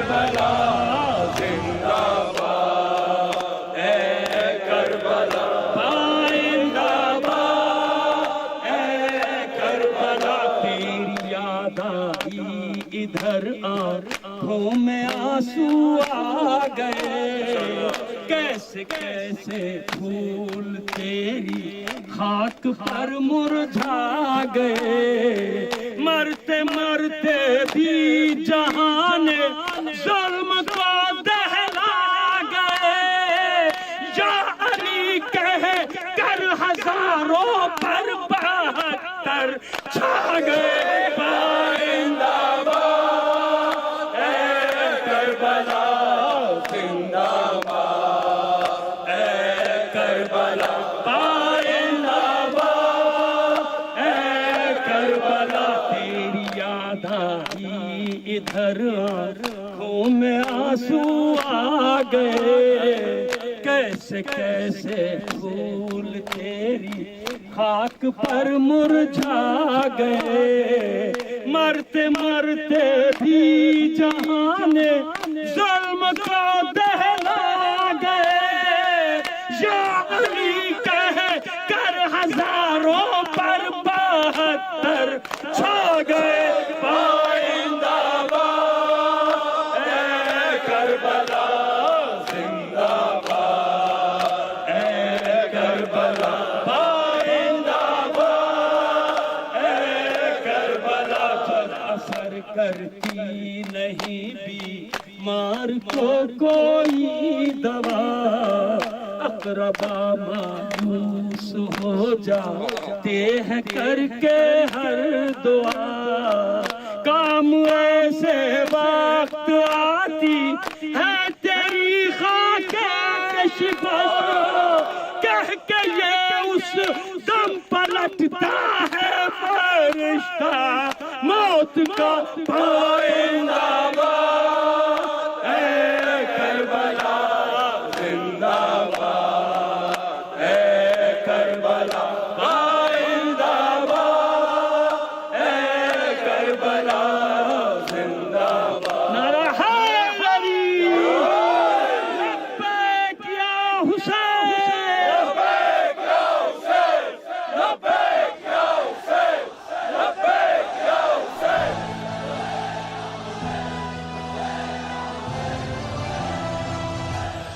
کربلا زندہ باد، اے کربلا زندہ باد، اے کربلا تیری یاد آئی ادھر آنکھوں میں آنسو آ گئے، کیسے کیسے پھول تیری خاک پر مرجھا گئے، مرتے مرتے بھی جہان ظلم کو دہلا گئے، یا علی کہہ کر ہزاروں پر 72 چھا گئے۔ زندہ باد، اے کربلا زندہ باد، اے کربلا زندہ باد، اے کربلا تیری یاد آئی ادھر آنکھوں میں آنسو آ گئے، کیسے کیسے پھول تیری خاک پر مرجھا گئے، مرتے مرتے بھی جہان ظلم کو دہلا گئے، یا علی کہہ کر ہزاروں پر 72 چھا گئے۔ زندہ باد، اے کربلا زندہ باد، اے کربلا زندہ باد، اے کربلا اثر کرتی نہیں بیمار کو کوئی دوا، اقربا مایوس ہو جاتے ہیں کر کے ہر دعا، کام ایسے وقت آتی ہے تیری خاک شفا، کہہ کے یہ اس دم پلٹتا ہے فرشتہ موت کا۔ زندہ باد